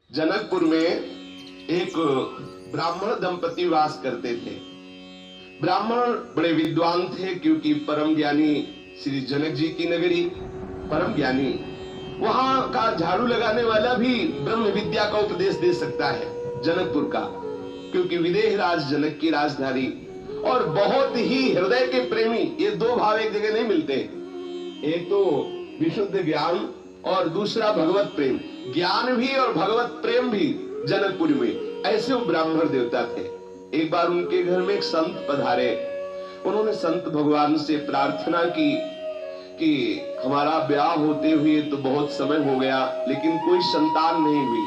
जनकपुर में एक ब्राह्मण दंपति वास करते थे। ब्राह्मण बड़े विद्वान थे, क्योंकि परम ज्ञानी श्री जनक जी की नगरी, परम ज्ञानी, वहां का झाड़ू लगाने वाला भी ब्रह्म विद्या का उपदेश दे सकता है जनकपुर का, क्योंकि विदेह राज जनक की राजधानी, और बहुत ही हृदय के प्रेमी। ये दो भाव एक जगह नहीं मिलते, एक तो विशुद्ध ज्ञान और दूसरा भगवत प्रेम। ज्ञान भी और भगवत प्रेम भी जनकपुर में, ऐसे वो ब्राह्मण देवता थे। एक बार उनके घर में एक संत पधारे। उन्होंने संत भगवान से प्रार्थना की कि हमारा ब्याह होते हुए तो बहुत समय हो गया, लेकिन कोई संतान नहीं हुई।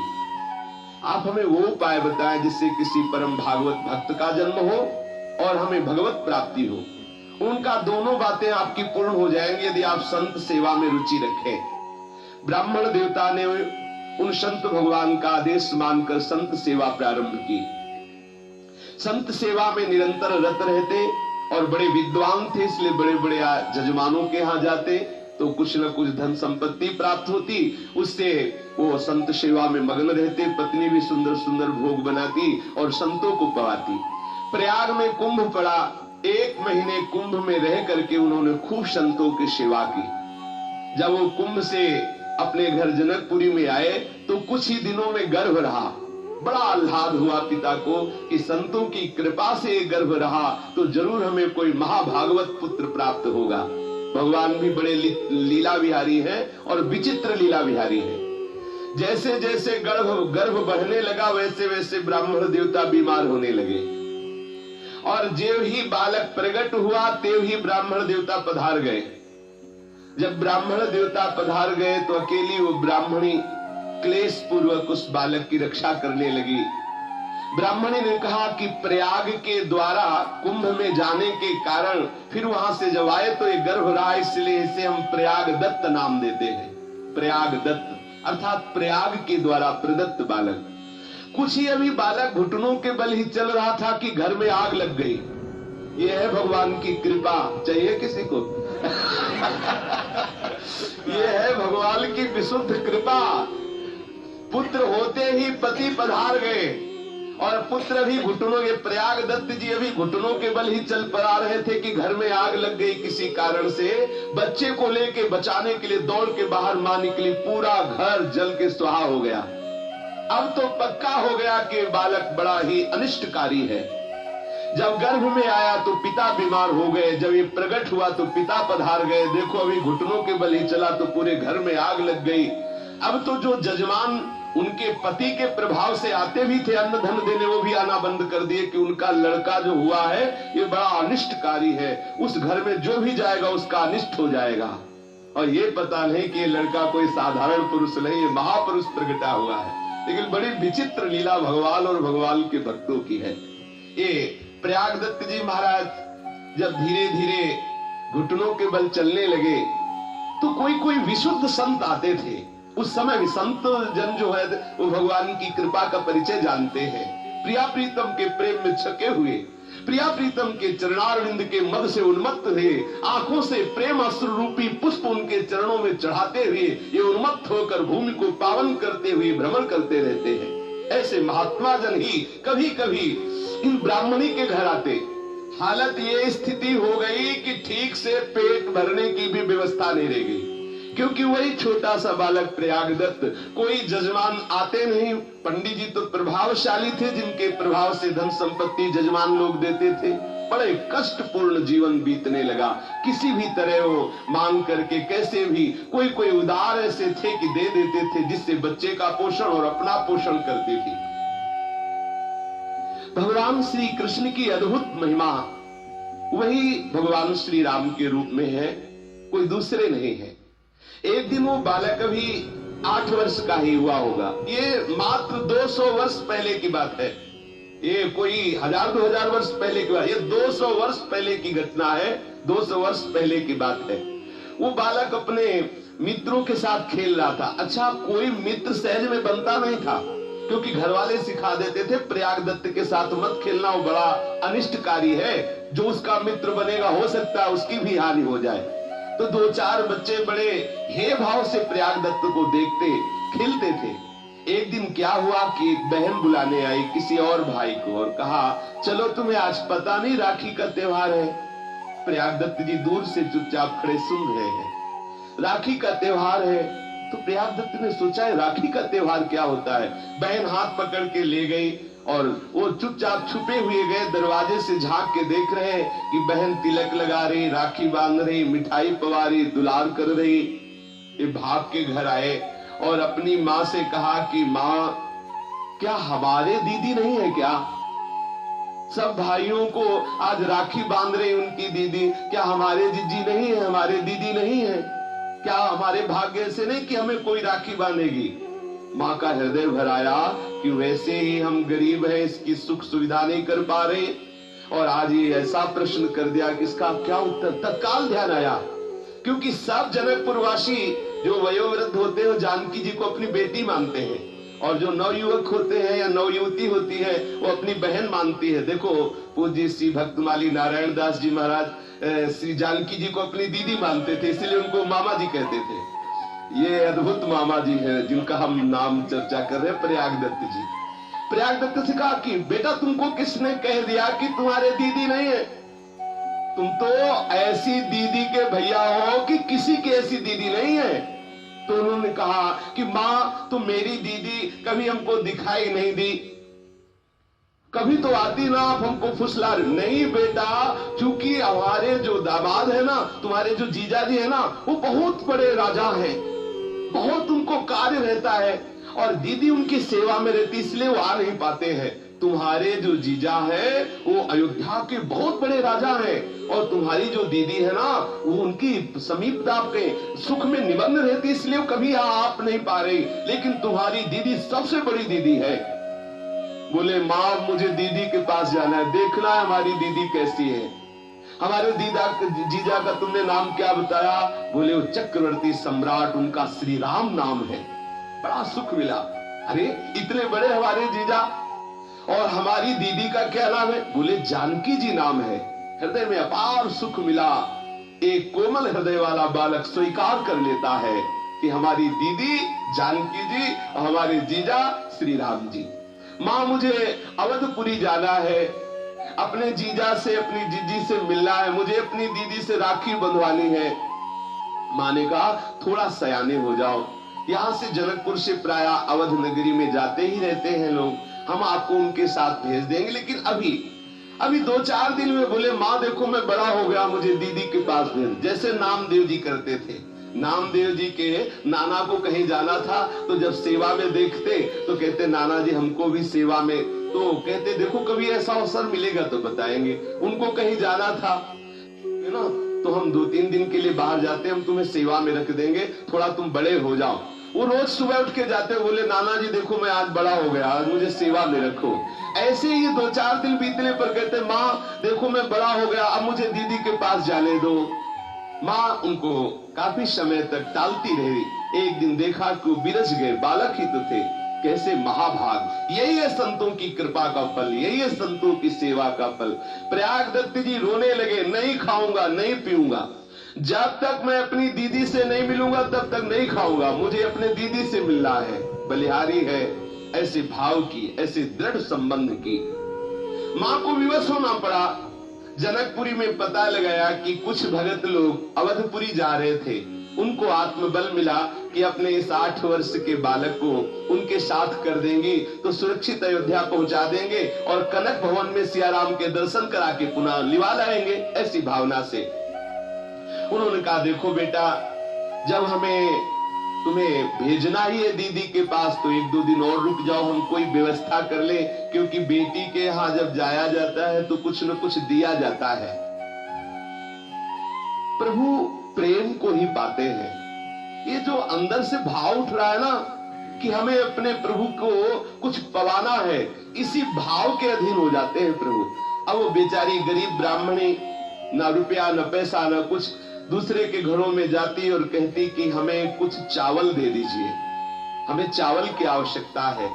आप हमें वो उपाय बताएं जिससे किसी परम भागवत भक्त का जन्म हो और हमें भगवत प्राप्ति हो। उनका दोनों बातें आपकी पूर्ण हो जाएंगी यदि आप संत सेवा में रुचि रखें। ब्राह्मण देवता ने उन संत भगवान का आदेश मानकर संत सेवा प्रारंभ की। संत सेवा में निरंतर रत रहते और बड़े विद्वान थे, इसलिए बड़े बड़े जजमानों के यहाँ जाते तो कुछ न कुछ धन संपत्ति प्राप्त होती, उससे वो संत सेवा में मग्न रहते। पत्नी भी सुंदर सुंदर भोग बनाती और संतों को पवाती। प्रयाग में कुंभ पड़ा, 1 महीने कुंभ में रह करके उन्होंने खूब संतों की सेवा की। जब वो कुंभ से अपने घर जनकपुरी में आए तो कुछ ही दिनों में गर्भ रहा। बड़ा आह्लाद हुआ पिता को कि संतों की कृपा से गर्भ रहा तो जरूर हमें कोई महाभागवत पुत्र प्राप्त होगा। भगवान भी बड़े लीला विहारी हैं और विचित्र लीला विहारी हैं। जैसे जैसे गर्भ बढ़ने लगा वैसे वैसे ब्राह्मण देवता बीमार होने लगे, और जेव ही बालक प्रकट हुआ तेव ही ब्राह्मण देवता पधार गए। जब ब्राह्मण देवता पधार गए तो अकेली वो ब्राह्मणी क्लेश पूर्वक उस बालक की रक्षा करने लगी। ब्राह्मणी ने कहा कि प्रयाग के द्वारा कुंभ में जाने के कारण फिर वहां से जब आए तो ये गर्भ रहा, इसलिए इसे हम प्रयाग दत्त नाम देते हैं। प्रयाग दत्त अर्थात प्रयाग के द्वारा प्रदत्त बालक। कुछ ही अभी बालक घुटनों के बल ही चल रहा था कि घर में आग लग गई। ये है भगवान की कृपा। चाहिए किसी को? ये है भगवान की विशुद्ध कृपा। पुत्र होते ही पति पधार गए और पुत्र भी घुटनों के, प्रयाग दत्त जी अभी घुटनों के बल ही चल पड़ा रहे थे कि घर में आग लग गई किसी कारण से। बच्चे को लेके बचाने के लिए दौड़ के बाहर मां निकली, पूरा घर जल के स्वाहा हो गया। अब तो पक्का हो गया कि बालक बड़ा ही अनिष्टकारी है। जब गर्भ में आया तो पिता बीमार हो गए, जब ये प्रकट हुआ तो पिता पधार गए। देखो अभी घुटनों के बल ही चला तो पूरे घर में आग लग गई। अब तो जो जजमान उनके पति के प्रभाव से आते भी थे अन्न धन देने, वो भी आना बंद कर दिए कि उनका लड़का जो हुआ है ये बड़ा अनिष्टकारी है, उस घर में जो भी जाएगा उसका अनिष्ट हो जाएगा। और ये पता नहीं कि ये लड़का कोई साधारण पुरुष नहीं, ये महापुरुष प्रगटा हुआ है। लेकिन बड़ी विचित्र लीला भगवान और भगवान के भक्तों की है। ये प्रयाग दत्त जी महाराज जब धीरे धीरे घुटनों के बल चलने लगे तो कोई कोई विशुद्ध संत आते थे। उस समय भी संत जन जो है वो भगवान की कृपा का परिचय जानते हैं। प्रिया प्रीतम के प्रेम में छके हुए, प्रिया प्रीतम के चरणारविंद के मद से उन्मत्त हुए, आंखों से प्रेम अश्रु रूपी पुष्प उनके चरणों में चढ़ाते हुए ये उन्मत्त होकर भूमि को पावन करते हुए भ्रमण करते रहते हैं। ऐसे महात्मा जन ही कभी कभी इन ब्राह्मणी के घर आते। हालत ये स्थिति हो गई कि ठीक से पेट भरने की भी व्यवस्था नहीं रह गई, क्योंकि वही छोटा सा बालक प्रयाग दत्त, कोई जजमान आते नहीं। पंडित जी तो प्रभावशाली थे, जिनके प्रभाव से धन संपत्ति जजमान लोग देते थे। बड़े कष्टपूर्ण जीवन बीतने लगा। किसी भी तरह वो मांग करके कैसे भी, कोई कोई उदार ऐसे थे कि दे देते थे, जिससे बच्चे का पोषण और अपना पोषण करते थे। भगवान श्री कृष्ण की अद्भुत महिमा वही भगवान श्री राम के रूप में है, कोई दूसरे नहीं है। एक दिन वो बालक अभी 8 वर्ष का ही हुआ होगा। ये मात्र 200 वर्ष पहले की बात है। ये कोई 1000-2000 वर्ष पहले की बात, ये 200 वर्ष पहले की घटना है। 200 वर्ष पहले की बात है। वो बालक अपने मित्रों के साथ खेल रहा था। अच्छा, कोई मित्र सहज में बनता नहीं था, क्योंकि घर वाले सिखा देते थे प्रयाग दत्त के साथ मत खेलना, वो बड़ा अनिष्टकारी है। जो उसका मित्र बनेगा हो सकता है उसकी भी हानि हो जाए। तो 2-4 बच्चे बड़े हे भाव से प्रयाग दत्त को देखते, खिलते थे। एक दिन क्या हुआ कि एक बहन बुलाने आई किसी और भाई को और कहा चलो तुम्हें आज पता नहीं राखी का त्योहार है। प्रयागदत्त जी दूर से चुपचाप खड़े सुन रहे हैं। राखी का त्योहार है तो प्रयागदत्त ने सोचा है राखी का त्योहार क्या होता है। बहन हाथ पकड़ के ले गई और वो चुपचाप छुपे हुए गए, दरवाजे से झांक के देख रहे हैं कि बहन तिलक लगा रही, राखी बांध रही, मिठाई पवा रही, दुलार कर रही। ये भाग के घर आए और अपनी माँ से कहा कि माँ क्या हमारे दीदी नहीं है क्या? सब भाइयों को आज राखी बांध रही उनकी दीदी, क्या हमारे जीजी नहीं है, हमारे दीदी नहीं है क्या? हमारे भाग्य से नहीं कि हमें कोई राखी बांधेगी। माँ का हृदय भर आया कि वैसे ही हम गरीब हैं, इसकी सुख सुविधा नहीं कर पा रहे और आज ये ऐसा प्रश्न कर दिया कि इसका क्या उत्तर। तत्काल ध्यान आया क्योंकि सब जनकपुरवासी जो वयोवृद्ध होते हैं जानकी जी को अपनी बेटी मानते हैं और जो नवयुवक होते हैं या नवयुवती होती है वो अपनी बहन मानती है। देखो पूज्य श्री भक्तमाली नारायण दास जी महाराज श्री जानकी जी को अपनी दीदी मानते थे, इसलिए उनको मामा जी कहते थे। ये अद्भुत मामा जी हैं जिनका हम नाम चर्चा कर रहे हैं, प्रयागदत्त जी। प्रयागदत्त से कहा कि बेटा तुमको किसने कह दिया कि तुम्हारे दीदी नहीं है? तुम तो ऐसी दीदी के भैया हो कि किसी की ऐसी दीदी नहीं है। तो उन्होंने कहा कि माँ तो मेरी दीदी कभी हमको दिखाई नहीं दी, कभी तो आती ना, आप हमको फुसला नहीं। बेटा चूंकि हमारे जो दामाद है ना, तुम्हारे जो जीजा जी है ना, वो बहुत बड़े राजा हैं, बहुत उनको कार्य रहता है और दीदी उनकी सेवा में रहती, इसलिए वो आ नहीं पाते हैं। तुम्हारे जो जीजा है वो अयोध्या के बहुत बड़े राजा हैं और तुम्हारी जो दीदी है ना वो उनकी समीपता के सुख में निमग्न रहती, इसलिए वो कभी आप नहीं पा रही, लेकिन तुम्हारी दीदी सबसे बड़ी दीदी है। बोले माँ मुझे दीदी के पास जाना है, देखना है हमारी दीदी कैसी है। हमारे जीजा का तुमने नाम क्या बताया? बोले वो चक्रवर्ती सम्राट, उनका श्री राम नाम है। बड़ा सुख मिला। अरे इतने बड़े हमारे जीजा और हमारी दीदी का क्या नाम है? बोले जानकी जी नाम है। हृदय में अपार सुख मिला। एक कोमल हृदय वाला बालक स्वीकार कर लेता है कि हमारी दीदी जानकी जी और हमारे जीजा श्री राम जी। माँ मुझे अवधपुरी जाना है, अपने जीजा से अपनी जीजी से मिलना है, मुझे अपनी दीदी से राखी बंधवानी है। माँ ने कहा थोड़ा सयाने हो जाओ, यहाँ से जनकपुर से प्राय अवध नगरी में जाते ही रहते हैं लोग, हम आपको उनके साथ भेज देंगे, लेकिन अभी 2-4 दिन में। बोले माँ देखो मैं बड़ा हो गया, मुझे दीदी के पास भेज। जैसे नामदेव जी करते थे, नामदेव जी के नाना को कहीं जाना था तो जब सेवा में देखते तो कहते नाना जी हमको भी सेवा में, तो कहते देखो कभी ऐसा अवसर मिलेगा तो बताएंगे। उनको कहीं जाना था है ना, तो हम 2-3 दिन के लिए बाहर जाते, हम तुम्हें सेवा में रख देंगे, थोड़ा तुम बड़े हो जाओ। वो रोज सुबह उठ के जाते, बोले नाना जी देखो मैं आज बड़ा हो गया, आज मुझे सेवा में रखो। ऐसे ही 2-4 दिन बीतने पर कहते माँ देखो मैं बड़ा हो गया, अब मुझे दीदी के पास जाने दो। माँ उनको काफी समय तक टालती रही। एक दिन देखा कि वो बिरज गए, बालक ही तो थे, कैसे महाभाग। यही है संतों की कृपा का फल, यही है संतों की सेवा का फल। प्रयागदत्त जी रोने लगे, नहीं खाऊंगा नहीं पीऊंगा, जब तक मैं अपनी दीदी से नहीं मिलूंगा तब तक नहीं खाऊंगा, मुझे अपने दीदी से मिलना है। बलिहारी है ऐसे भाव की, ऐसे दृढ़ संबंध की। माँ को विवश होना पड़ा। जनकपुरी में पता लगाया कि कुछ भगत लोग अवधपुरी जा रहे थे, उनको आत्मबल मिला कि अपने इस 8 वर्ष के बालक को उनके साथ कर देंगे तो सुरक्षित अयोध्या पहुंचा देंगे और कनक भवन में सियाराम के दर्शन करा के पुनः लिवा लाएंगे। ऐसी भावना से उन्होंने कहा देखो बेटा जब हमें तुम्हें भेजना ही है दीदी के पास तो 1-2 दिन और रुक जाओ, हम कोई व्यवस्था कर ले, क्योंकि बेटी के यहाँ जब जाया जाता है तो कुछ न कुछ दिया जाता है। प्रभु प्रेम को ही पाते हैं। ये जो अंदर से भाव उठ रहा है ना कि हमें अपने प्रभु को कुछ पवाना है, इसी भाव के अधीन हो जाते हैं प्रभु। अब वो बेचारी गरीब ब्राह्मणी, ना रुपया न पैसा न कुछ, दूसरे के घरों में जाती और कहती कि हमें कुछ चावल दे दीजिए, हमें चावल की आवश्यकता है।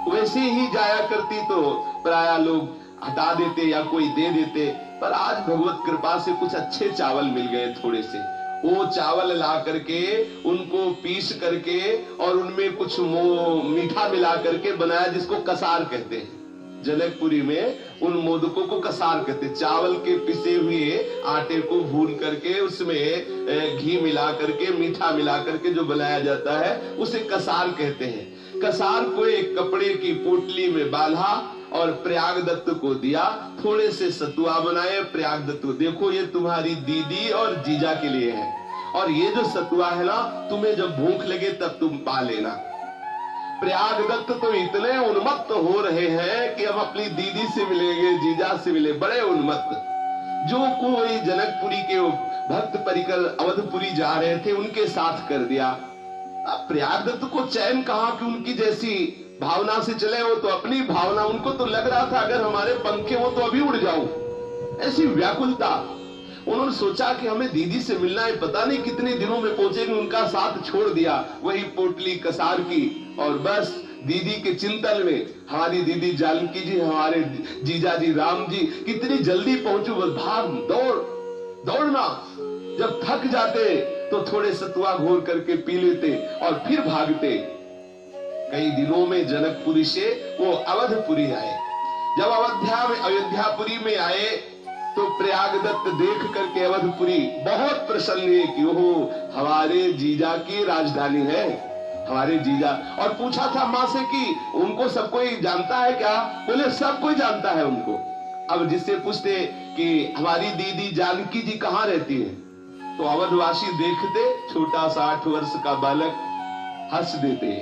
वैसे ही जाया करती तो प्राय लोग हटा देते या कोई दे देते, पर आज भगवत कृपा से कुछ अच्छे चावल मिल गए थोड़े से। वो चावल ला करके उनको पीस करके और उनमें कुछ मीठा मिला करके बनाया, जिसको कसार कहते हैं। जनकपुरी में उन मोदकों को कसार कहते हैं। चावल के पिसे हुए आटे को भून करके उसमें घी मिला करके मीठा मिला करके जो बनाया जाता है उसे कसार कहते हैं। कसार को एक कपड़े की पोटली में बांधा और प्रयागदत्त को दिया। थोड़े से सतुआ बनाए, प्रयागदत्त को देखो ये तुम्हारी दीदी और जीजा के लिए है, और ये जो सतुआ है ना तुम्हें जब भूख लगे तब तुम पा लेना। प्रयागदत्त तो इतने उन्मत्त हो रहे हैं कि हम अपनी दीदी से मिलेंगे, जीजा से मिले, बड़े उन्मत्त। जो कोई जनकपुरी के भक्त परिकर अवधपुरी जा रहे थे उनके साथ कर दिया। अब प्रयागदत्त को चैन कहा कि उनकी जैसी भावना से चले, वो तो अपनी भावना, उनको तो लग रहा था अगर हमारे पंखे हो तो अभी उड़ जाऊं, ऐसी व्याकुलता। उन्होंने सोचा कि हमें दीदी से मिलना है, पता नहीं कितने दिनों में पहुंचेंगे, उनका साथ छोड़ दिया, वही पोटली कसार की, और बस दीदी के चिंतन में हमारी दीदी जानकी जी, हमारे जीजा जी राम जी कितनी जल्दी पहुंचो, बस भाग दौड़ना। जब थक जाते तो थोड़े सतुआ घोर करके पी लेते और फिर भागते। कई दिनों में जनकपुरी से वो अवधपुरी आए। जब अयोध्यापुरी में आए तो प्रयागदत्त देख करके अवधपुरी बहुत प्रसन्न है कि ओहो हमारे जीजा की राजधानी है, हमारे जीजा। और पूछा था माँ से कि उनको सब कोई जानता है क्या? बोले सब कोई जानता है उनको। अब जिससे पूछते कि हमारी दीदी जानकी जी कहाँ रहती है, तो अवधवासी देखते छोटा सा 8 वर्ष का बालक हंस देते,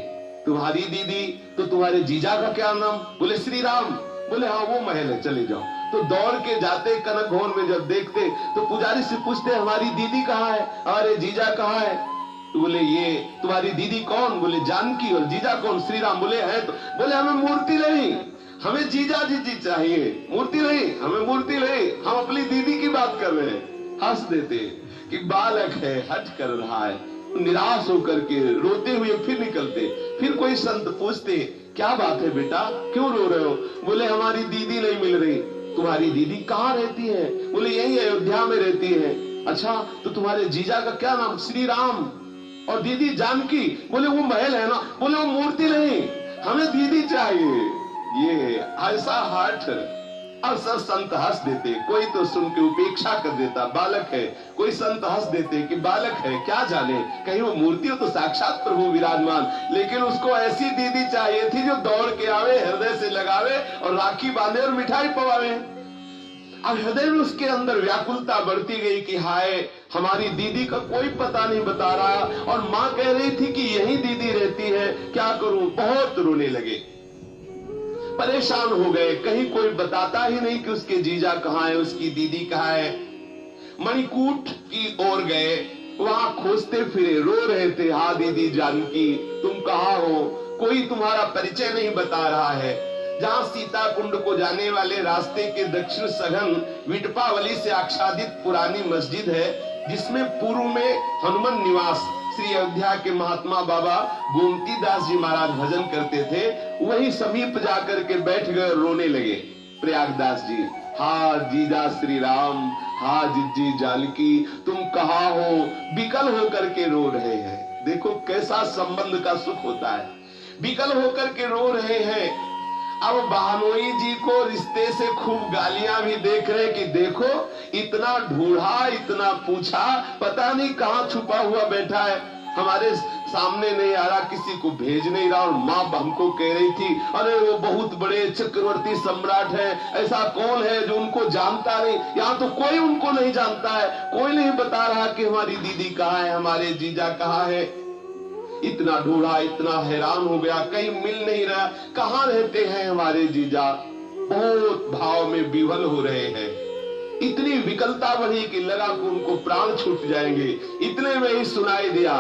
तुम्हारी दीदी तो तुम्हारे जीजा का क्या नाम? बोले श्री राम। बोले हाँ वो महल है, चले जाओ। तो दौड़ के जाते कनक भवन में, जब देखते तो पुजारी से पूछते हमारी दीदी कहाँ है, हमारे जीजा कहाँ है? तो बोले ये तुम्हारी दीदी कौन? बोले जानकी। और जीजा कौन? श्री राम। बोले है तो। बोले हमें मूर्ति नहीं, हमें जीजा जी चाहिए, मूर्ति नहीं, हमें मूर्ति नहीं, हम अपनी दीदी की बात कर रहे हैं। हंस देते कि बालक है, हट कर रहा है। निराश होकर के रोते हुए फिर निकलते। फिर कोई संत पूछते क्या बात है बेटा, क्यों रो रहे हो? बोले हमारी दीदी नहीं मिल रही। तुम्हारी दीदी कहाँ रहती है? बोले यही अयोध्या में रहती है। अच्छा तो तुम्हारे जीजा का क्या नाम? श्री राम। और दीदी जानकी। बोले वो महल है ना। बोले वो मूर्ति नहीं, हमें दीदी चाहिए। ये ऐसा हठ। और सब संत हंस देते, कोई तो सुन के उपेक्षा कर देता, बालक है। कोई संत हंस देते कि बालक है, क्या जाने कहीं वो मूर्ति हो तो साक्षात प्रभु विराजमान। लेकिन उसको ऐसी दीदी चाहिए थी जो दौड़ के आवे, हृदय से लगावे और राखी बांधे और मिठाई पवावे। अब हृदय में उसके अंदर व्याकुलता बढ़ती गई कि हाय हमारी दीदी का कोई पता नहीं बता रहा, और माँ कह रही थी कि यही दीदी रहती है, क्या करूं? बहुत रोने लगे, परेशान हो गए। कहीं कोई बताता ही नहीं कि उसके जीजा कहाँ है, उसकी दीदी कहाँ है। मणिकूट की ओर गए, वहां खोजते फिरे, रो रहे थे, हाँ दीदी जानकी तुम कहाँ हो? कोई तुम्हारा परिचय नहीं बता रहा है। जहाँ सीता कुंड को जाने वाले रास्ते के दक्षिण सघन विटपावली से आच्छादित पुरानी मस्जिद है, जिसमें पूर्व में हनुमान निवास श्री अयोध्या के महात्मा बाबा गोमती दास जी महाराज भजन करते थे, वही समीप जाकर के बैठ गए, रोने लगे प्रयागदास जी। हाँ जीजा श्री राम, हाँ जिज्जी जानकी तुम कहाँ हो? विकल होकर के रो रहे हैं। देखो कैसा संबंध का सुख होता है। विकल होकर के रो रहे हैं। अब बहनोई जी को रिश्ते से खूब गालियां भी देख रहे कि देखो इतना ढूंढा, इतना पूछा, पता नहीं कहाँ छुपा हुआ बैठा है, हमारे सामने नहीं आ रहा, किसी को भेज नहीं रहा। और माँ हमको कह रही थी अरे वो बहुत बड़े चक्रवर्ती सम्राट है, ऐसा कौन है जो उनको जानता नहीं? यहाँ तो कोई उनको नहीं जानता है, कोई नहीं बता रहा कि हमारी दीदी कहाँ है, हमारे जीजा कहाँ है। इतना ढूंढा, इतना हैरान हो गया, कहीं मिल नहीं रहा, कहाँ रहते हैं हमारे जीजा। बहुत भाव में विवल हो रहे हैं। इतनी विकलता बढ़ी कि लगा कि उनको प्राण छूट जाएंगे। इतने में ही सुनाई दिया,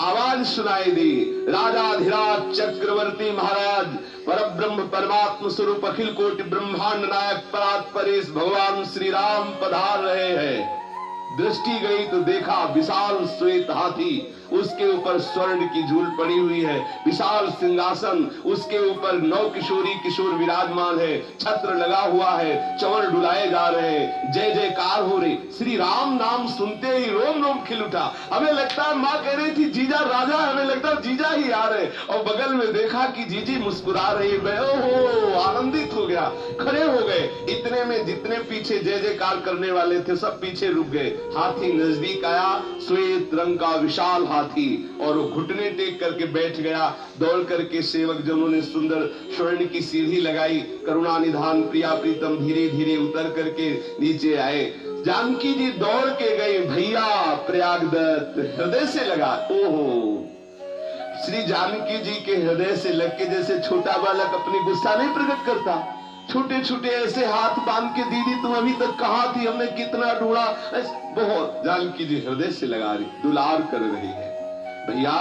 आवाज सुनाई दी, राजाधिराज चक्रवर्ती महाराज परब्रह्म परमात्म स्वरूप अखिल कोटि ब्रह्मांड नायक परात परेश भगवान श्री राम पधार रहे हैं। दृष्टि गई तो देखा विशाल श्वेत हाथी, उसके ऊपर स्वर्ण की झूल पड़ी हुई है, विशाल सिंहासन, उसके ऊपर 9 किशोरी किशोर विराजमान है, छत्र लगा हुआ है, चंवर डुलाए जा रहे हैं, जय जयकार हो रही। श्री राम नाम सुनते ही रोम रोम खिल उठा। हमें लगता है माँ कह रही थी जीजा राजा, हमें लगता है जीजा ही आ रहे, और बगल में देखा कि जीजी मुस्कुरा रही है। ओहो, आनंदित हो गया, खड़े हो गए। इतने में जितने पीछे जय जयकार करने वाले थे सब पीछे रुक गए। हाथी नजदीक आया, श्वेत रंग का विशाल हाथी, और वो घुटने टेक करके बैठ गया। दौड़ करके सेवक जनों ने सुंदर स्वर्ण की सीढ़ी लगाई। करुणा निधान प्रिया प्रीतम धीरे धीरे उतर करके नीचे आए। जानकी जी दौड़ के गए, भैया प्रयागदत्त हृदय से लगा। ओहो, श्री जानकी जी के हृदय से लग के जैसे छोटा बालक अपनी गुस्सा नहीं प्रकट करता, छोटे छोटे ऐसे हाथ बांध के, दीदी तुम अभी तक कहाँ थी, हमने कितना ढूंढा। बहुत जानकी जी हृदय से लगा रही, दुलार कर रही है। भैया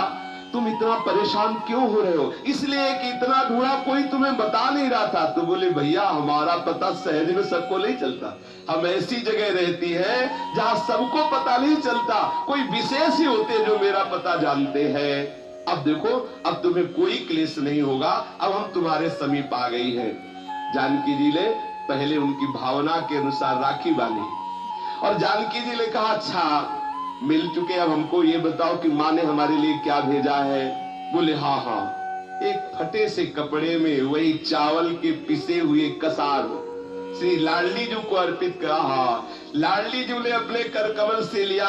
तुम इतना परेशान क्यों हो रहे हो? इसलिए कि इतना ढूंढा, कोई तुम्हें बता नहीं रहा था। तो बोले भैया हमारा पता सहज में सबको नहीं चलता, हम ऐसी जगह रहती है जहां सबको पता नहीं चलता, कोई विशेष ही होते जो मेरा पता जानते हैं। अब देखो, अब तुम्हें कोई क्लेश नहीं होगा, अब हम तुम्हारे समीप आ गई है। जानकी जी ने पहले उनकी भावना के अनुसार राखी बांधी, और जानकी जी ने कहा अच्छा मिल चुके, अब हमको ये बताओ कि माँ ने हमारे लिए क्या भेजा है। बोले हाँ हाँ, एक फटे से कपड़े में वही चावल के पिसे हुए कसार श्री लाडली जी को अर्पित करा। हाँ, लाडली जी ने अपने कर कमल से लिया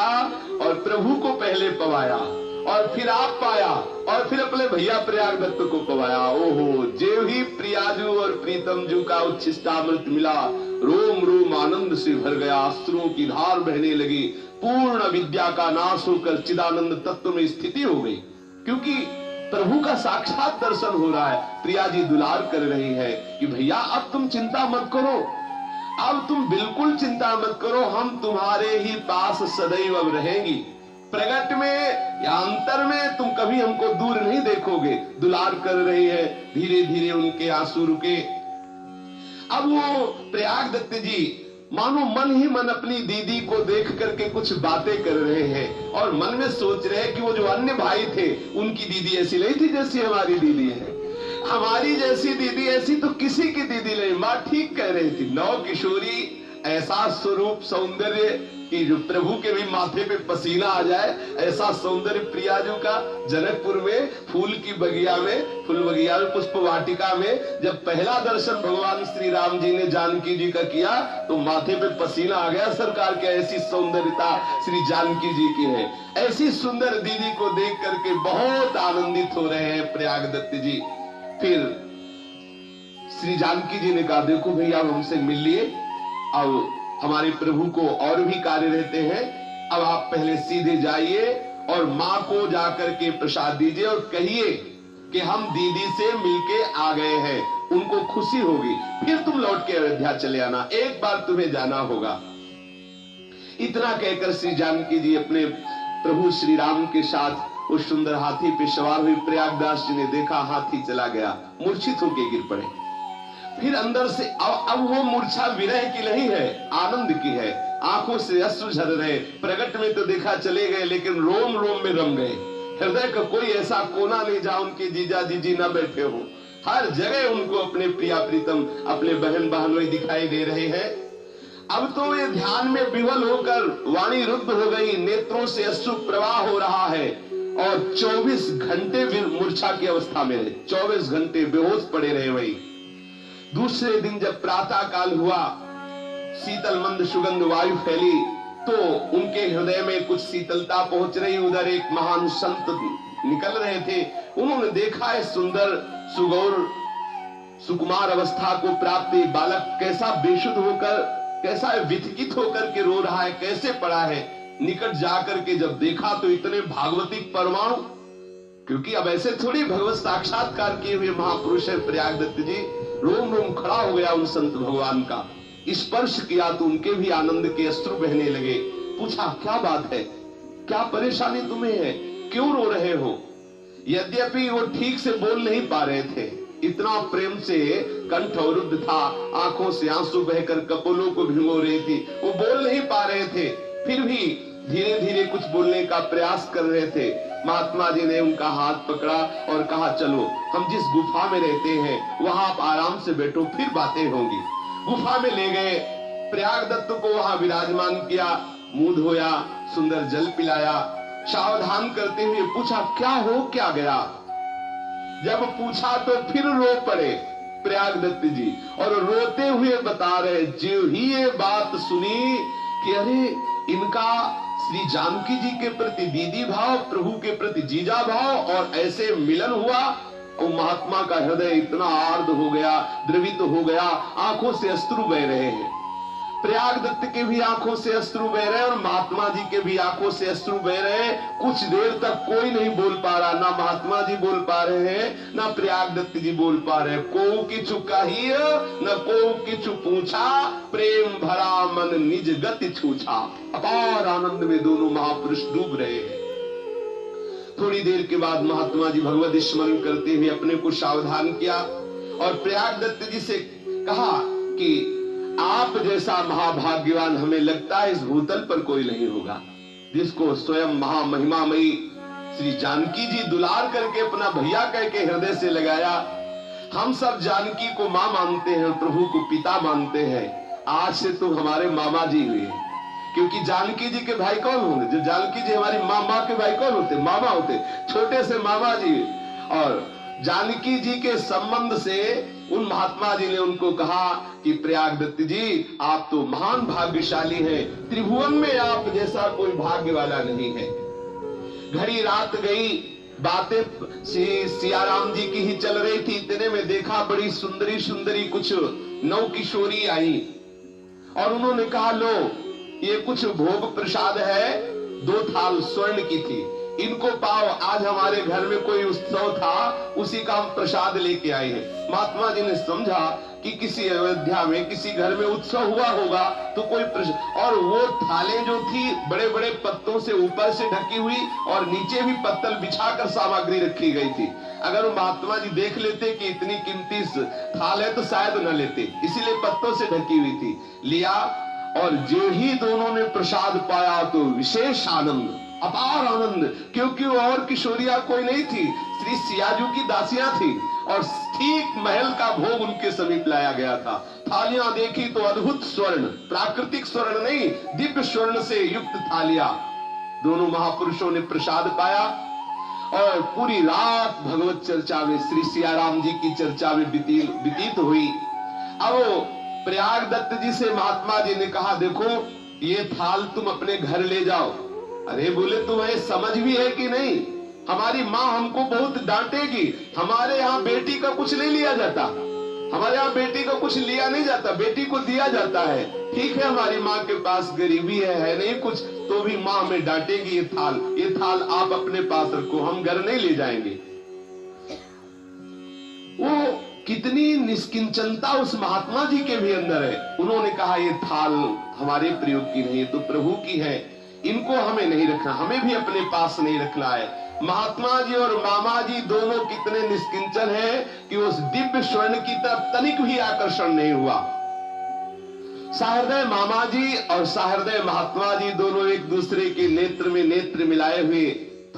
और प्रभु को पहले पवाया, और फिर आप पाया, और फिर अपने भैया प्रयागदत्त को पवाया। ओहो, जो ही प्रियाजू और प्रीतम जू का उच्छिष्टामृत मिला, रोम रोम आनंद से भर गया, अश्रुओं की धार बहने लगी, पूर्ण विद्या का नाश होकर चिदानंद तत्व में स्थिति हो गई। क्योंकि प्रभु का साक्षात दर्शन हो रहा है। प्रिया जी दुलार कर रही है कि भैया अब तुम चिंता मत करो, अब तुम बिल्कुल चिंता मत करो, हम तुम्हारे ही पास सदैव अब रहेंगी। प्रगट में या अंतर में तुम कभी हमको दूर नहीं देखोगे। दुलार कर रही है। धीरे धीरे उनके आंसू रुके। अब वो प्रयागदत्त जी मानो मन ही मन अपनी दीदी को देख करके कुछ बातें कर रहे हैं, और मन में सोच रहे हैं कि वो जो अन्य भाई थे उनकी दीदी ऐसी नहीं थी जैसी हमारी दीदी है, हमारी जैसी दीदी ऐसी तो किसी की दीदी नहीं। माँ ठीक कह रही थी, 9 किशोरी, ऐसा स्वरूप सौंदर्य कि जो प्रभु के भी माथे पे पसीना आ जाए, ऐसा सौंदर्य प्रियाजू का। जनकपुर में फूल की बगिया में, फूल बगिया में, पुष्प वाटिका में जब पहला दर्शन भगवान श्री राम जी ने जानकी जी का किया तो माथे पे पसीना आ गया सरकार के। ऐसी सौंदर्यता श्री जानकी जी की है। ऐसी सुंदर दीदी को देख करके बहुत आनंदित हो रहे हैं प्रयागदत्त जी। फिर श्री जानकी जी ने कहा देखो भैया हमसे मिल लिए, अब हमारे प्रभु को और भी कार्य रहते हैं, अब आप पहले सीधे जाइए और माँ को जाकर के प्रसाद दीजिए और कहिए कि हम दीदी से मिलके आ गए हैं, उनको खुशी होगी, फिर तुम लौट के अयोध्या चले आना, एक बार तुम्हें जाना होगा। इतना कहकर श्री जानकी जी अपने प्रभु श्री राम के साथ उस सुंदर हाथी पे सवार हुई। प्रयागदास जी ने देखा हाथी चला गया, मूर्छित होकर गिर पड़े। फिर अंदर से अब वो मूर्छा विरह की नहीं है, आनंद की है। आंखों से अश्रु झर रहे। प्रगट में तो देखा चले गए, लेकिन रोम रोम में रम गए। हृदय का कोई ऐसा कोना नहीं जहां उनके जीजा जीजी न बैठे हो। हर जगह उनको अपने प्रिया प्रीतम, अपने बहन बहनोई दिखाई दे रहे हैं। अब तो ये ध्यान में विवल होकर वाणी रुद्ध हो गई, नेत्रों से अश्रु प्रवाह हो रहा है, और 24 घंटे मूर्छा की अवस्था में रहे। 24 घंटे बेहोश पड़े रहे वही। दूसरे दिन जब प्रातः काल हुआ, शीतल मंद सुगंध वायु फैली, तो उनके हृदय में कुछ शीतलता पहुंच रही। उधर एक महान संत निकल रहे थे। उन्होंने देखा है सुंदर सुगौर सुकुमार अवस्था को प्राप्त बालक कैसा बेशुद्ध होकर, कैसा विचकित होकर के रो रहा है, कैसे पड़ा है। निकट जाकर के जब देखा तो इतने भागवतिक परमाणु, क्योंकि अब ऐसे थोड़ी भगवत साक्षात्कार किए हुए महापुरुष है प्रयागदत्त जी। रोम रोम खड़ा हो गया उन संत भगवान का। स्पर्श किया तो उनके भी आनंद के अश्रु बहने लगे। पूछा क्या बात है, क्या परेशानी तुम्हें है, क्यों रो रहे हो? यद्यपि वो ठीक से बोल नहीं पा रहे थे, इतना प्रेम से कंठ अवरुद्ध था, आंखों से आंसू बहकर कपोलों को भिगो रही थी, वो बोल नहीं पा रहे थे। फिर भी धीरे धीरे कुछ बोलने का प्रयास कर रहे थे। महात्मा जी ने उनका हाथ पकड़ा और कहा, चलो हम जिस गुफा में रहते हैं वहां आप आराम से बैठो, फिर बातें होंगी। गुफा में ले गए, प्रयाग दत्त को वहां विराजमान किया, मुंह धोया, सुंदर जल पिलाया, सावधान करते हुए पूछा, क्या हो क्या गया? जब पूछा तो फिर रो पड़े प्रयाग दत्त जी, और रोते हुए बता रहे, जो ही ये बात सुनी कि अरे इनका श्री जानकी जी के प्रति दीदी भाव, प्रभु के प्रति जीजा भाव, और ऐसे मिलन हुआ, और महात्मा का हृदय इतना आर्द्र हो गया, द्रवित हो गया, आंखों से अश्रु बह रहे हैं। प्रयाग दत्त के भी आंखों से अश्रु बह रहे हैं और महात्मा जी के भी आंखों से अश्रु बह रहे हैं। कुछ देर तक कोई नहीं बोल पा रहा, ना महात्मा जी बोल पा रहे हैं, ना प्रयाग दत्त जी बोल पा रहे हैं। को किछु कही न को किछु पूछा, प्रेम भरा मन निज गति छूछा। अपार आनंद में दोनों महापुरुष डूब रहे हैं। थोड़ी देर के बाद महात्मा जी भगवत स्मरण करते हुए अपने को सावधान किया और प्रयाग दत्त जी से कहा कि आप जैसा महाभाग्यवान हमें लगता है इस भूतल पर कोई नहीं होगा, जिसको स्वयं महामहिमामयी श्री जानकी जी दुलार करके अपना भैया कह के हृदय से लगाया। हम सब जानकी को मां मानते हैं, प्रभु को पिता मानते हैं। आज से तो हमारे मामा जी हुए, क्योंकि जानकी जी के भाई कौन होंगे? जो जानकी जी हमारी माँ के भाई कौन होते? मामा होते, छोटे से मामा जी। और जानकी जी के संबंध से उन महात्मा जी ने उनको कहा कि प्रयाग दत्त जी आप तो महान भाग्यशाली हैं, त्रिभुवन में आप जैसा कोई भाग्य वाला नहीं है। घड़ी रात गई, बातें सियाराम जी की ही चल रही थी। इतने में देखा बड़ी सुंदरी सुंदरी कुछ नौ किशोरी आई और उन्होंने कहा, लो ये कुछ भोग प्रसाद है, 2 थाल स्वर्ण की थी, इनको पाओ, आज हमारे घर में कोई उत्सव था, उसी का हम प्रसाद लेके आए हैं। महात्मा जी ने समझा कि किसी अयोध्या में किसी घर में उत्सव हुआ होगा तो कोई प्रसाद, और वो थालें जो थी बड़े बड़े पत्तों से ऊपर से ढकी हुई और नीचे भी पत्तल बिछाकर सामग्री रखी गई थी। अगर वो महात्मा जी देख लेते कि इतनी कीमती थाल है तो शायद न लेते, इसीलिए पत्तों से ढकी हुई थी। लिया और जो ही दोनों ने प्रसाद पाया तो विशेष आनंद, अपार आनंद, क्योंकि और किशोरिया कोई नहीं थी, श्री सियाजू की दासियां थी और ठीक महल का भोग उनके समीप लाया गया था। थालियां देखी तो अद्भुत स्वर्ण, प्राकृतिक स्वर्ण नहीं, दिव्य स्वर्ण से युक्त थालियां। दोनों महापुरुषों ने प्रसाद पाया और पूरी रात भगवत चर्चा में, श्री सियाराम जी की चर्चा में व्यतीत हुई। अब प्रयाग दत्त जी से महात्मा जी ने कहा, देखो ये थाल तुम अपने घर ले जाओ। अरे बोले, तुम्हें समझ भी है कि नहीं? हमारी माँ हमको बहुत डांटेगी, हमारे यहाँ बेटी का कुछ नहीं लिया जाता, हमारे यहाँ बेटी का कुछ लिया नहीं जाता, बेटी को दिया जाता है। ठीक है हमारी माँ के पास गरीबी है नहीं कुछ, तो भी माँ हमें डांटेगी। ये थाल आप अपने पास रखो, हम घर नहीं ले जाएंगे। वो कितनी निष्किंचनता उस महात्मा जी के भी अंदर है। उन्होंने कहा, ये थाल हमारे प्रयोग की नहीं है, तो प्रभु की है, इनको हमें नहीं रखना, हमें भी अपने पास नहीं रखना है। महात्मा जी और मामा जी दोनों कितने निष्किंचन हैं कि उस दिव्य स्वर्ण की तरफ तनिक भी आकर्षण नहीं हुआ। सहृदय मामा जी और सहृदय महात्मा जी दोनों एक दूसरे के नेत्र में नेत्र मिलाए हुए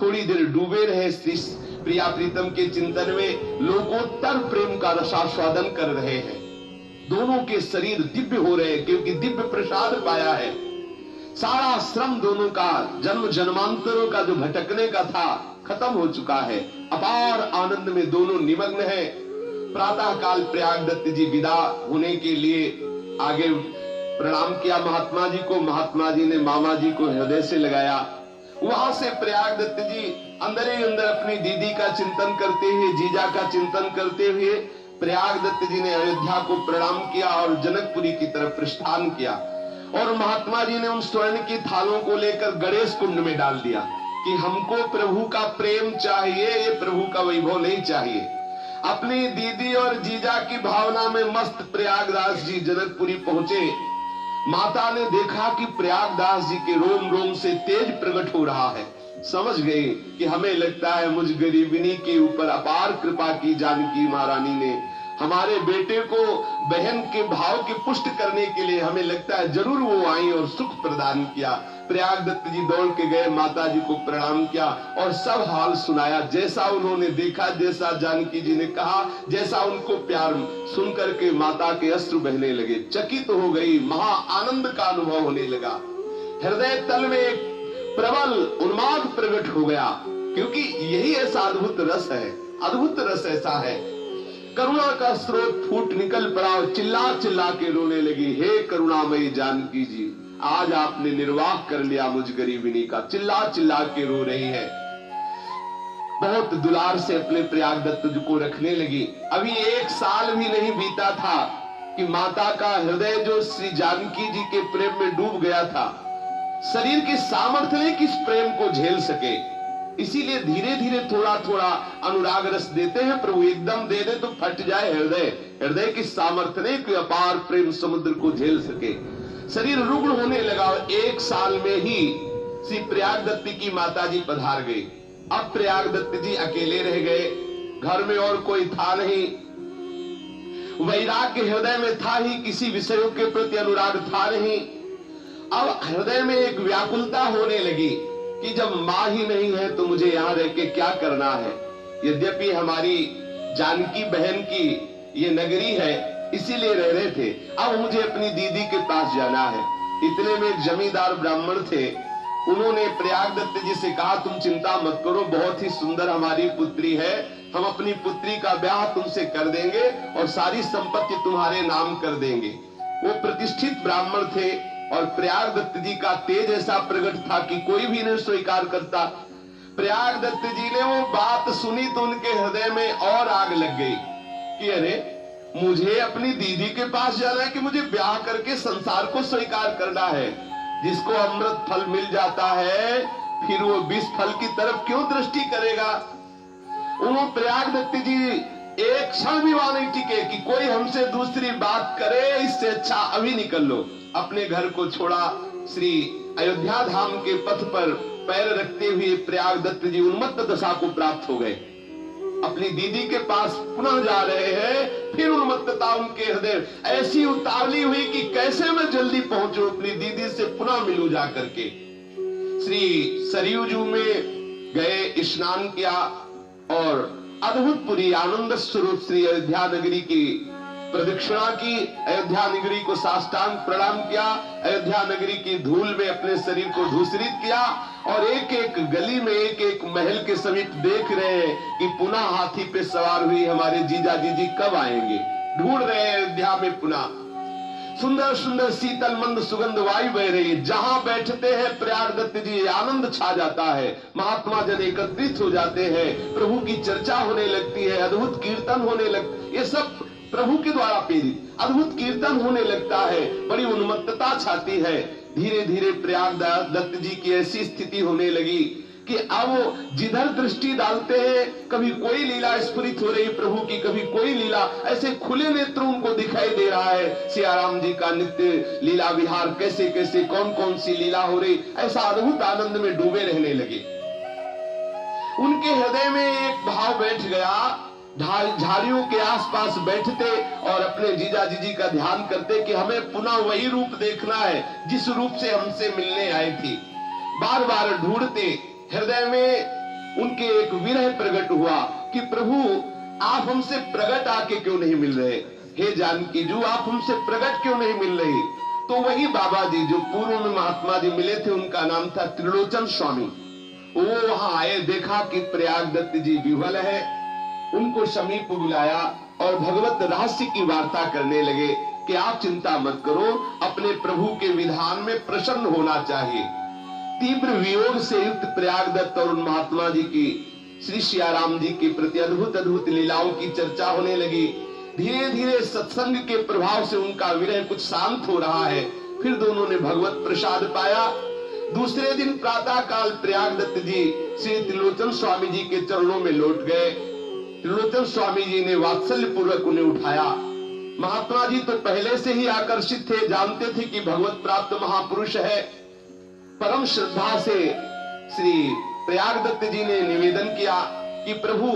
थोड़ी देर डूबे रहे श्री प्रिया प्रीतम के चिंतन में, लोकोत्तर प्रेम का रसास्वादन कर रहे हैं। दोनों के शरीर दिव्य हो रहे हैं क्योंकि दिव्य प्रसाद पाया है। सारा श्रम दोनों का, जन्म जन्मांतरों का जो भटकने का था, खत्म हो चुका है। अपार आनंद में दोनों निमग्न हैं। प्रातः काल प्रयाग दत्त जी विदा होने के लिए आगे प्रणाम किया महात्मा जी को। महात्मा जी ने मामा जी को हृदय से लगाया। वहां से प्रयाग दत्त जी अंदर ही अंदर अपनी दीदी का चिंतन करते हुए, जीजा का चिंतन करते हुए प्रयाग दत्त जी ने अयोध्या को प्रणाम किया और जनकपुरी की तरफ प्रस्थान किया। और महात्मा जी ने उन स्वर्ण की थालों को लेकर गणेश कुंड में डाल दिया कि हमको प्रभु का प्रेम चाहिए, ये प्रभु का वैभव नहीं चाहिए। अपनी दीदी और जीजा की भावना में मस्त प्रयागदास जी जनकपुरी पहुंचे। माता ने देखा कि प्रयागदास जी के रोम रोम से तेज प्रकट हो रहा है। समझ गई कि हमें लगता है मुझ गरीबिनी के ऊपर अपार कृपा की जानकी महारानी ने, हमारे बेटे को बहन के भाव की पुष्ट करने के लिए हमें लगता है जरूर वो आई और सुख प्रदान किया। प्रयाग दत्त जी दौड़ के गए, माता जी को प्रणाम किया और सब हाल सुनाया, जैसा उन्होंने देखा, जैसा जानकी जी ने कहा, जैसा उनको प्यार सुन करके माता के अश्रु बहने लगे। चकित तो हो गई, महा आनंद का अनुभव होने लगा। हृदय तल में एक प्रबल उन्माद प्रकट हो गया, क्योंकि यही ऐसा अद्भुत रस है, अद्भुत रस ऐसा है। करुणा का स्रोत फूट निकल पड़ा और चिल्ला चिल्ला के रोने लगी, हे करुणामयी जानकी जी, आज आपने निर्वाह कर लिया मुझ गरीबिनी का। चिल्ला चिल्ला के रो रही है, बहुत दुलार से अपने प्रयाग दत्त जी को रखने लगी। अभी 1 साल भी नहीं बीता था कि माता का हृदय जो श्री जानकी जी के प्रेम में डूब गया था, शरीर की सामर्थ्य नहीं कि इस प्रेम को झेल सके, इसीलिए धीरे धीरे थोड़ा थोड़ा अनुराग रस देते हैं प्रभु। एकदम दे दे तो फट जाए हृदय, हृदय की सामर्थ्य नहीं कि अपार प्रेम समुद्र को झेल सके। शरीर रुग्ण होने लगा। 1 साल में ही श्री प्रयाग दत्त की माता जी पधार गई। अब प्रयाग दत्त जी अकेले रह गए, घर में और कोई था नहीं। वैराग्य हृदय में था ही, किसी विषयों के प्रति अनुराग था नहीं। अब हृदय में एक व्याकुलता होने लगी कि जब मां ही नहीं है तो मुझे यहां रह के क्या करना है। यद्यपि हमारी जानकी बहन की ये नगरी है, इसीलिए रह रहे थे, अब मुझे अपनी दीदी के पास जाना है। इतने में एक जमींदार ब्राह्मण थे, उन्होंने प्रयाग दत्त जी से कहा, तुम चिंता मत करो, बहुत ही सुंदर हमारी पुत्री है, हम अपनी पुत्री का ब्याह तुमसे कर देंगे और सारी संपत्ति तुम्हारे नाम कर देंगे। वो प्रतिष्ठित ब्राह्मण थे और प्रयाग दत्त जी का तेज ऐसा प्रकट था कि कोई भी नहीं स्वीकार करता। प्रयाग दत्त जी ने वो बात सुनी तो उनके हृदय में और आग लग गई कि अरे, मुझे अपनी दीदी के पास जाना है कि मुझे ब्याह करके संसार को स्वीकार करना है। जिसको अमृत फल मिल जाता है फिर वो विष फल की तरफ क्यों दृष्टि करेगा। उन्होंने प्रयाग दत्त जी एक क्षण भी वहां नहीं टिके कि कोई हमसे दूसरी बात करे, इससे अच्छा अभी निकल लो। अपने घर को छोड़ा, श्री अयोध्या धाम के पथ पर पैर रखते हुए प्रयाग दत्त जी उन्मत्त दशा को प्राप्त हो गए। अपनी दीदी के पास पुनः जा रहे हैं, फिर उन्मत्तता उनके हृदय ऐसी उतावली हुई कि कैसे मैं जल्दी पहुंचूं, अपनी दीदी से पुनः मिलूं जा करके। श्री सरयू जू में गए, स्नान किया और अद्भुतपुरी आनंद स्वरूप श्री अयोध्या नगरी की प्रदक्षिणा की, अयोध्या नगरी को साष्टांग प्रणाम किया, अयोध्या नगरी की धूल में अपने शरीर को धूसरित किया और एक एक गली में, एक एक महल के समीप देख रहे हैं कि पुनः हाथी पे सवार हुई हमारे जीजा जी कब आएंगे। ढूंढ रहे हैं अयोध्या में पुनः। सुंदर सुंदर शीतल मंद सुगंध वायु बह रही है। जहां बैठते हैं प्रयाग दत्त जी आनंद छा जाता है, महात्मा जन एकत्रित हो जाते हैं, प्रभु की चर्चा होने लगती है, अद्भुत कीर्तन होने लगती, ये सब प्रभु के द्वारा प्रेरित अद्भुत कीर्तन होने लगता है, बड़ी उन्मत्तता छाती है। धीरे धीरे प्रयाग दत्त जी की ऐसी स्थिति होने लगी कि अब जिधर दृष्टि डालते हैं, कभी कोई लीला स्फुरित हो रही प्रभु की, कभी कोई लीला, ऐसे खुले नेत्र उनको दिखाई दे रहा है। सियाराम जी का नित्य लीला विहार, कैसे कैसे कौन कौन सी लीला हो रही, ऐसा अद्भुत आनंद में डूबे रहने लगे। उनके हृदय में एक भाव बैठ गया, झाड़ियों के आसपास बैठते और अपने जीजा जी का ध्यान करते कि हमें पुनः वही रूप देखना है जिस रूप से हमसे मिलने आई थी। बार बार ढूंढते, हृदय में उनके एक विरह प्रकट हुआ कि प्रभु आप हमसे प्रकट आके क्यों नहीं मिल रहे, हे जानकी जू आप हमसे प्रकट क्यों नहीं मिल रही। तो वही बाबा जी जो पूर्व में महात्मा जी मिले थे, उनका नाम था त्रिलोचन स्वामी, वो वहां आए, देखा कि प्रयाग दत्त जी विह्वल है, उनको समीप बुलाया और भगवत रहस्य की वार्ता करने लगे कि आप चिंता मत करो, अपने प्रभु के विधान में प्रसन्न होना चाहिए। तीव्र वियोग से युक्त प्रयाग दत्त और उन महात्मा जी की श्री सियाराम जी के प्रति अद्भुत अद्भुत लीलाओं की चर्चा होने लगी। धीरे धीरे सत्संग के प्रभाव से उनका विरह कुछ शांत हो रहा है। फिर दोनों ने भगवत प्रसाद पाया। दूसरे दिन प्रातः काल प्रयाग दत्त जी श्री त्रिलोचन स्वामी जी के चरणों में लौट गए। त्रिलोचन स्वामी जी ने वात्सल्य पूर्वक उन्हें उठाया। महात्मा जी तो पहले से ही आकर्षित थे, जानते थे कि भगवत प्राप्त महापुरुष है। परम श्रद्धा से श्री प्रयाग दत्त जी ने निवेदन किया कि प्रभु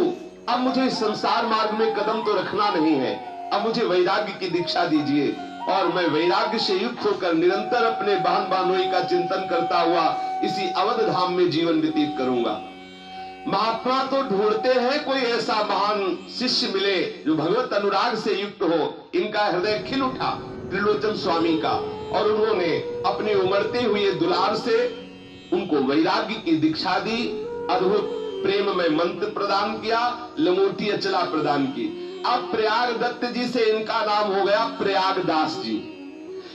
अब मुझे संसार मार्ग में कदम तो रखना नहीं है, अब मुझे वैराग्य की दीक्षा दीजिए। और मैं वैराग्य से युक्त होकर निरंतर अपने बहन बानोई का चिंतन करता हुआ इसी अवध धाम में जीवन व्यतीत करूंगा। महात्मा तो ढूंढते हैं कोई ऐसा महान शिष्य मिले जो भगवत अनुराग से युक्त हो। इनका हृदय खिल उठा त्रिलोचन स्वामी का, और उन्होंने अपने उमड़ते हुए दुलार से उनको वैराग्य की दीक्षा दी, अद्भुत प्रेम में मंत्र प्रदान किया, लंगोटी अचला प्रदान की। अब प्रयाग दत्त जी से इनका नाम हो गया प्रयागदास जी।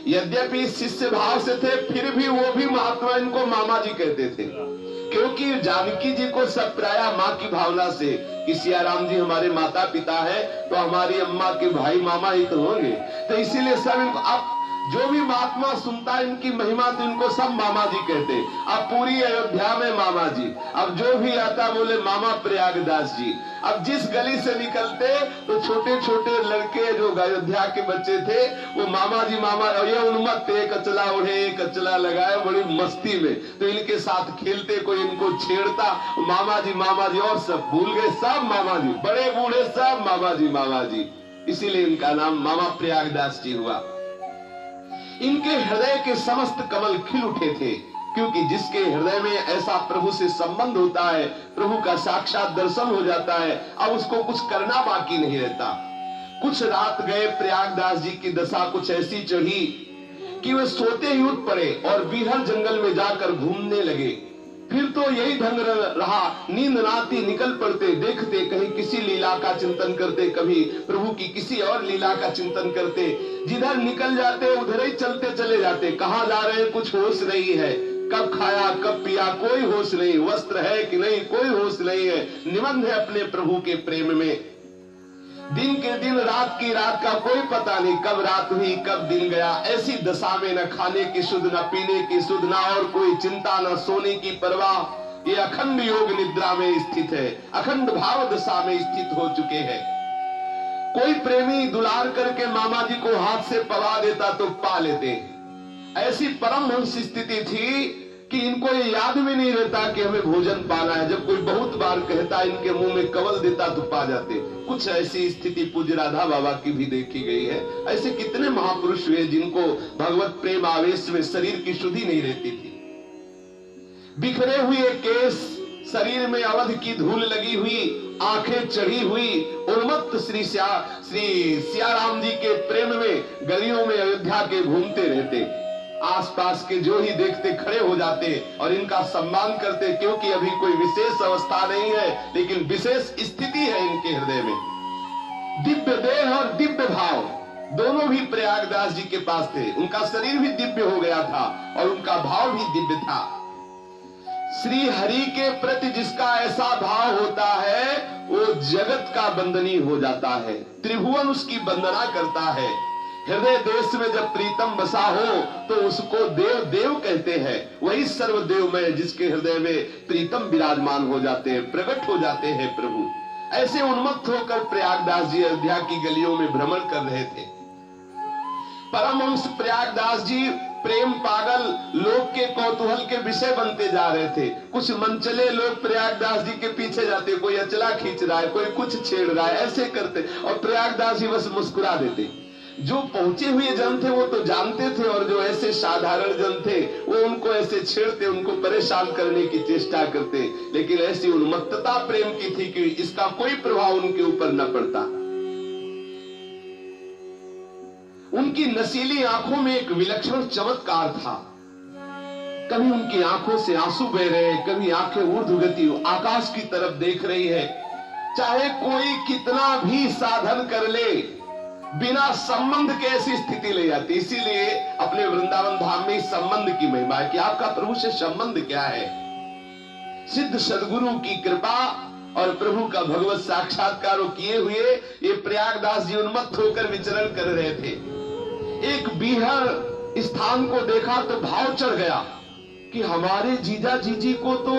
यद्यपि शिष्य भाव से थे, फिर भी वो भी महात्मा इनको मामा जी कहते थे, क्योंकि जानकी जी को सब प्राय माँ की भावना से कि सियाराम जी हमारे माता पिता है तो हमारी अम्मा के भाई मामा ही तो होंगे, तो इसीलिए सब इनको, अब जो भी महात्मा सुनता है इनकी महिमा तो इनको सब मामा जी कहते। अब पूरी अयोध्या में मामा जी, अब जो भी आता बोले मामा प्रयागदास जी। अब जिस गली से निकलते तो छोटे छोटे लड़के जो अयोध्या के बच्चे थे वो मामा जी मामा, और ये उन्मत्त एक अचला ओढ़े एक अचला लगाए बड़ी मस्ती में, तो इनके साथ खेलते, कोई इनको छेड़ता मामा जी, और सब भूल गए, सब मामा जी, बड़े बूढ़े सब मामा जी, इसीलिए इनका नाम मामा प्रयागदास जी हुआ। इनके हृदय के समस्त कमल खिल उठे थे, क्योंकि जिसके हृदय में ऐसा प्रभु से संबंध होता है, प्रभु का साक्षात दर्शन हो जाता है, अब उसको कुछ करना बाकी नहीं रहता। कुछ रात गए, प्रयागदास जी की दशा कुछ ऐसी चढ़ी कि वे सोते ही उठ पड़े और बीहर जंगल में जाकर घूमने लगे। फिर तो यही ढंग रहा, नींद नाती निकल पड़ते, देखते कहीं किसी लीला का चिंतन करते, कभी प्रभु की किसी और लीला का चिंतन करते, जिधर निकल जाते उधर ही चलते चले जाते। कहाँ जा रहे हैं कुछ होश नहीं है, कब खाया कब पिया कोई होश नहीं, वस्त्र है कि नहीं कोई होश नहीं है, निबंध है अपने प्रभु के प्रेम में। दिन के दिन रात की रात का कोई पता नहीं, कब रात हुई कब दिन गया। ऐसी दशा में न खाने की सुध, न पीने की सुध, न और कोई चिंता, न सोने की परवाह। ये अखंड योग निद्रा में स्थित है, अखंड भाव दशा में स्थित हो चुके हैं। कोई प्रेमी दुलार करके मामा जी को हाथ से पवा देता तो पा लेते। ऐसी परमहंस स्थिति थी कि इनको ये याद भी नहीं रहता कि हमें भोजन पाना है। जब कोई बहुत बार कहता इनके मुंह में कवल देता तो पा जाते। कुछ ऐसी स्थिति पूज्य राधा बाबा की भी देखी गई है। ऐसे कितने महापुरुष हुए जिनको भगवत प्रेम आवेश में शरीर की शुद्धि नहीं रहती थी। बिखरे हुए केस, शरीर में अवध की धूल लगी हुई, आंखें चढ़ी हुई, उन्मत्त श्री सियाराम जी के प्रेम में गलियों में अयोध्या के घूमते रहते। आसपास के जो ही देखते खड़े हो जाते और इनका सम्मान करते, क्योंकि अभी कोई विशेष अवस्था नहीं है, लेकिन विशेष स्थिति है इनके हृदय में। दिव्य देह और दिव्य भाव दोनों भी प्रयागदास जी के पास थे। उनका शरीर भी दिव्य हो गया था और उनका भाव भी दिव्य था। श्री हरि के प्रति जिसका ऐसा भाव होता है वो जगत का बंदनी हो जाता है, त्रिभुवन उसकी वंदना करता है। हृदय देश में जब प्रीतम बसा हो तो उसको देव देव कहते हैं। वही सर्वदेवमय जिसके हृदय में प्रीतम विराजमान हो जाते हैं, प्रकट हो जाते हैं प्रभु। ऐसे उन्मत्त होकर प्रयागदास जी अयोध्या की गलियों में भ्रमण कर रहे थे। परमहंस प्रयागदास जी प्रेम पागल लोग के कौतूहल के विषय बनते जा रहे थे। कुछ मनचले लोग प्रयागदास जी के पीछे जाते, कोई अचला खींच रहा है, कोई कुछ छेड़ रहा है, ऐसे करते और प्रयागदास जी बस मुस्कुरा देते। जो पहुंचे हुए जन थे वो तो जानते थे, और जो ऐसे साधारण जन थे वो उनको ऐसे छेड़ते, उनको परेशान करने की चेष्टा करते। लेकिन ऐसी उन्मत्तता प्रेम की थी कि इसका कोई प्रभाव उनके ऊपर न पड़ता। उनकी नशीली आंखों में एक विलक्षण चमत्कार था। कभी उनकी आंखों से आंसू बह रहे, कभी आंखें ऊर्ध्वगति आकाश की तरफ देख रही है। चाहे कोई कितना भी साधन कर ले, बिना संबंध के ऐसी स्थिति ले जाती। इसीलिए अपने वृंदावन धाम में संबंध की महिमा है कि आपका प्रभु से संबंध क्या है। सिद्ध सदगुरु की कृपा और प्रभु का भगवत साक्षात्कार किए हुए ये प्रयागदास जी उन्मत्त होकर विचरण कर रहे थे। एक बीहर स्थान को देखा तो भाव चढ़ गया कि हमारे जीजा जीजी को तो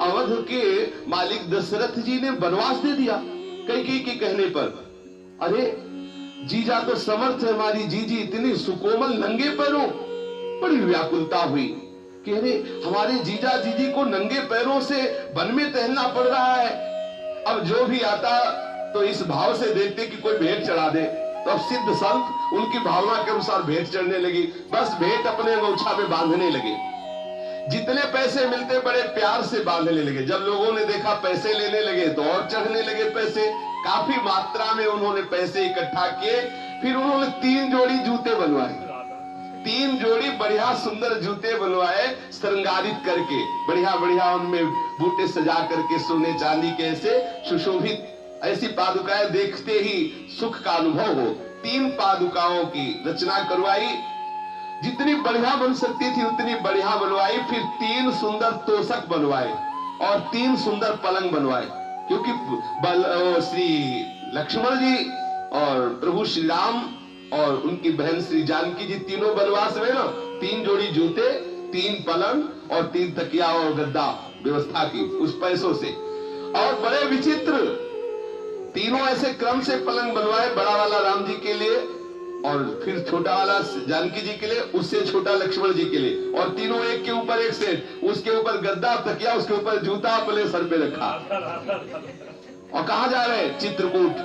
अवध के मालिक दशरथ जी ने वनवास दे दिया कैकेयी के कहने पर। अरे जीजा तो समर्थ है, हमारी जीजी इतनी सुकोमल नंगे पैरों। बड़ी व्याकुलता हुई कि अरे हमारे जीजा जीजी को नंगे पैरों से वन में टहलना पड़ रहा है। अब जो भी आता तो इस भाव से देखते कि कोई भेंट चढ़ा दे, तो अब सिद्ध संत उनकी भावना के अनुसार भेंट चढ़ने लगी, बस भेंट अपने अंगोछा में बांधने लगे। जितने पैसे मिलते बड़े प्यार से बांधने लगे। जब लोगों ने देखा पैसे लेने लगे तो और चढ़ने लगे पैसे। काफी मात्रा में उन्होंने पैसे इकट्ठा किए। फिर उन्होंने 3 जोड़ी जूते बनवाए, 3 जोड़ी बढ़िया सुंदर जूते बनवाए, श्रृंगारित करके बढ़िया बढ़िया उनमें बूटे सजा करके सोने चांदी के ऐसे सुशोभित ऐसी पादुकाएं देखते ही सुख का अनुभव हो। 3 पादुकाओं की रचना करवाई, जितनी बढ़िया बन सकती थी उतनी बढ़िया बनवाई। फिर 3 सुंदर तोषक बनवाए और 3 सुंदर पलंग बनवाए, क्योंकि श्री लक्ष्मण जी और प्रभु श्री राम और उनकी बहन श्री जानकी जी तीनों वनवास में ना 3 जोड़ी जूते, 3 पलंग और 3 तकिया और गद्दा व्यवस्था की उस पैसों से। और बड़े विचित्र तीनों ऐसे क्रम से पलंग बनवाए, बड़ा वाला राम जी के लिए और फिर छोटा वाला जानकी जी के लिए, उससे छोटा लक्ष्मण जी के लिए, और तीनों एक के ऊपर एक सेट, उसके ऊपर गद्दा तकिया, उसके ऊपर जूता अपने सर पे रखा। और कहा जा रहे हैं चित्रकूट,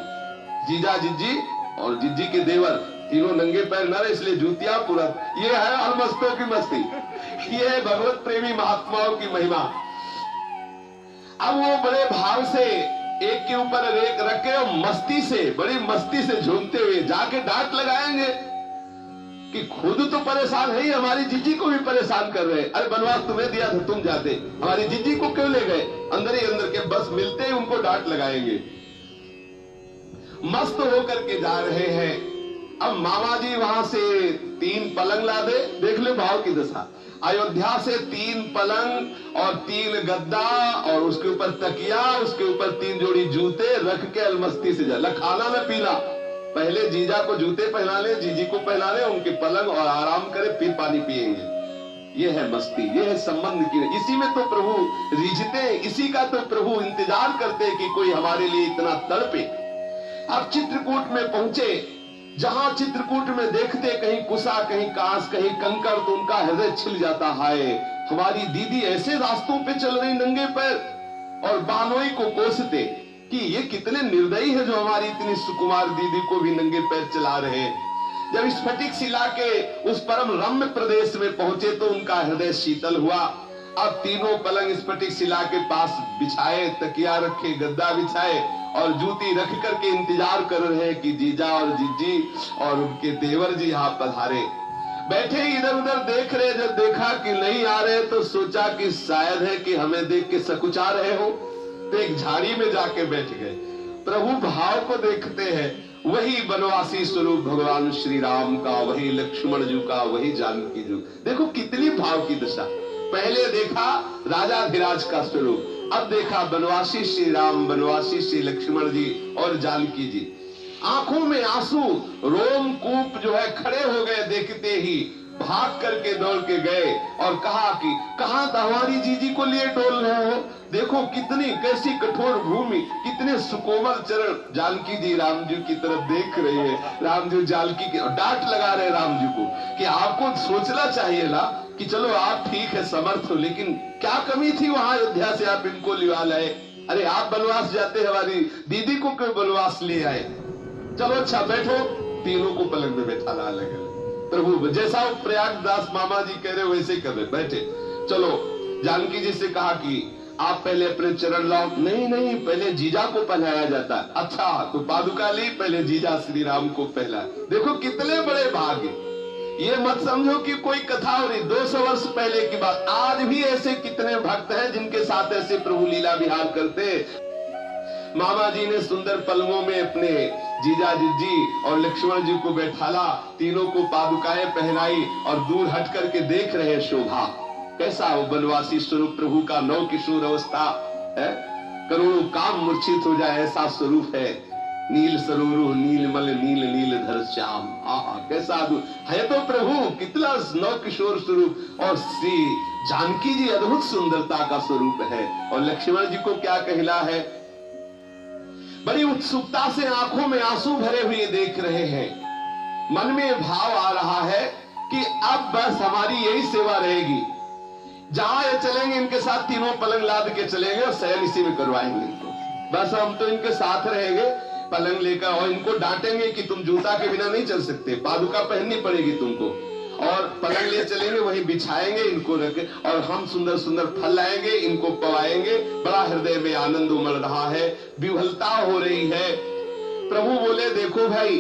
जीजा जिज्जी और जिज्जी के देवर तीनों नंगे पैर न रहे, इसलिए जूतियां पूरा। ये है अलमस्तों की मस्ती, ये है भगवत प्रेमी महात्माओं की महिमा। अब वो बड़े भाव से एक के ऊपर एक रख के और मस्ती से, बड़ी मस्ती से झूमते हुए जाके डांट लगाएंगे कि खुद तो परेशान है ही, हमारी जीजी को भी परेशान कर रहे हैं। अरे बनवास तुम्हें दिया था, तुम जाते, हमारी जीजी को क्यों ले गए? अंदर ही अंदर के बस मिलते ही उनको डांट लगाएंगे। मस्त होकर के जा रहे हैं। अब मामा जी वहां से 3 पलंग ला दे, देख ले भाव की दशा। अयोध्या से 3 पलंग और 3 गद्दा और उसके ऊपर तकिया, उसके ऊपर 3 जोड़ी जूते रख के अलमस्ती से जा। खाना न पीना, पहले जीजा को जूते पहना ले, जीजी को पहना ले, उनके पलंग और आराम करे, फिर पानी पिएंगे। ये है मस्ती, ये है संबंध की। इसी में तो प्रभु रिझते, इसी का तो प्रभु इंतजार करते कि कोई हमारे लिए इतना तड़पे। अब चित्रकूट में पहुंचे, जहां चित्रकूट में देखते कहीं कुसा, कहीं कांस, कहीं कंकड़, तो उनका हृदय छिल जाता है। हमारी दीदी ऐसे रास्तों पे चल रही नंगे पैर, और बानोई को कोसते कि ये कितने निर्दयी है जो हमारी इतनी सुकुमार दीदी को भी नंगे पैर चला रहे हैं। जब स्फटिक शिला के उस परम रम्य प्रदेश में पहुंचे तो उनका हृदय शीतल हुआ। अब तीनों पलंग स्फटिक शिला के पास बिछाए, तकिया रखे, गद्दा बिछाए और जूती रख करके इंतजार कर रहे हैं कि जीजा और जीजी और उनके देवर जी यहाँ पधारे। बैठे इधर उधर देख रहे, जब देखा कि नहीं आ रहे तो सोचा कि शायद है कि हमें देख के सकुचा रहे हो, तो एक झाड़ी में जाके बैठ गए। प्रभु भाव को देखते हैं, वही बनवासी स्वरूप भगवान श्री राम का, वही लक्ष्मण जी का, वही जानकी जी। देखो कितनी भाव की दशा। पहले देखा राजाधिराज का स्वरूप, अब देखा बनवासी श्री राम, बनवासी श्री लक्ष्मण जी और जानकी जी। आंखों में आंसू, रोमकूप जो है खड़े हो गए देखते ही। भाग करके दौड़ के गए और कहा कि कहां था हमारी जीजी को लिए डोल रहे हो? देखो कितनी कैसी कठोर भूमि, कितने सुकोमल चरण। जानकी जी राम जी की तरफ देख रही है, राम जी जानकी की डांट लगा रहे राम जी को कि आपको सोचना चाहिए ना कि चलो आप ठीक है, समर्थ हो, लेकिन क्या कमी थी वहां अयोध्या से आप इनको लिवा लाए? अरे आप बनवास जाते, हमारी दीदी को क्यों बनवास ले आए? चलो अच्छा बैठो, तीनों को पलंग में बैठा ला लगे। प्रभु जैसा प्रयागदास मामा जी कह रहे वैसे कर रहे, बैठे। चलो जानकी जी से कहा कि आप पहले अपने चरण लाओ। नहीं नहीं, पहले जीजा को पहनाया जाता है। अच्छा तो पादुका ली, पहले जीजा श्री राम को पहला। देखो कितने बड़े भाग्य। ये मत समझो कि कोई कथा हो रही 200 वर्ष पहले की बात। आज भी ऐसे कितने भक्त हैं जिनके साथ ऐसे प्रभु लीला विहार करते। मामा जी ने सुंदर पलंगों में अपने जीजा जिज्जी और लक्ष्मण जी को बैठाला, तीनों को पादुकाएं पहनाई और दूर हट करके देख रहे शोभा। कैसा वो बनवासी स्वरूप प्रभु का नव किशोर अवस्था है, करोड़ों काम मूर्छित हो जाए ऐसा स्वरूप है। नील सरोरु नीलमल नील नीलधर श्याम, आहा कैसा है तो प्रभु, कितना नव किशोर स्वरूप। और श्री जानकी जी अद्भुत सुंदरता का स्वरूप है। और लक्ष्मण जी को क्या कहला है, बड़ी उत्सुकता से आंखों में आंसू भरे हुए देख रहे हैं। मन में भाव आ रहा है कि अब बस हमारी यही सेवा रहेगी, जहां ये चलेंगे इनके साथ तीनों पलंग लाद के चलेंगे और शयन इसी में करवाएंगे इनको। बस हम तो इनके साथ रहेंगे, पलंग लेकर, और इनको डांटेंगे कि तुम जूता के बिना नहीं चल सकते, पादुका पहननी पड़ेगी तुमको, और पलंग ले चलेंगे, वहीं बिछाएंगे इनको रखे, और हम सुंदर सुंदर फल लाएंगे, इनको पवाएंगे। बड़ा हृदय में आनंद उमड़ रहा है, विह्वलता हो रही है। प्रभु बोले देखो भाई,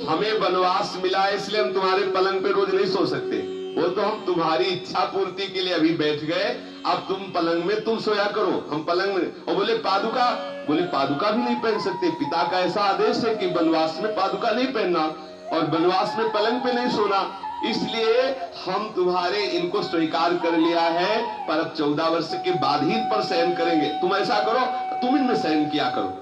हमें वनवास मिला है इसलिए हम तुम्हारे पलंग पे रोज नहीं सो सकते, वो तो हम तुम्हारी इच्छा पूर्ति के लिए अभी बैठ गए, अब तुम पलंग में तुम सोया करो, हम पलंग में। और बोले पादुका, बोले पादुका भी नहीं पहन सकते, पिता का ऐसा आदेश है कि वनवास में पादुका नहीं पहनना और वनवास में पलंग पे नहीं सोना, इसलिए हम तुम्हारे इनको स्वीकार कर लिया है, पर अब 14 वर्ष के बाद ही इन पर शयन करेंगे। तुम ऐसा करो, तुम इनमें शयन किया करो,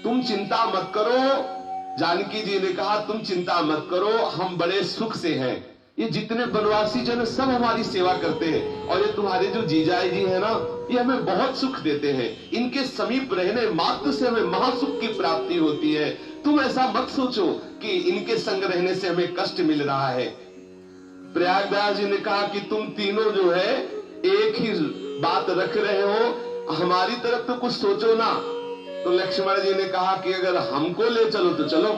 तुम चिंता मत करो। जानकी जी ने कहा तुम चिंता मत करो, हम बड़े सुख से हैं, ये जितने वनवासी जन सब हमारी सेवा करते हैं, और ये तुम्हारे जो जीजाई जी है ना, ये हमें बहुत सुख देते हैं, इनके समीप रहने मात्र से हमें महासुख की प्राप्ति होती है। तुम ऐसा मत सोचो कि इनके संग रहने से हमें कष्ट मिल रहा है। प्रयागराज जी ने कहा कि तुम तीनों जो है एक ही बात रख रहे हो, हमारी तरफ तो कुछ सोचो ना। तो लक्ष्मण जी ने कहा कि अगर हमको ले चलो तो चलो।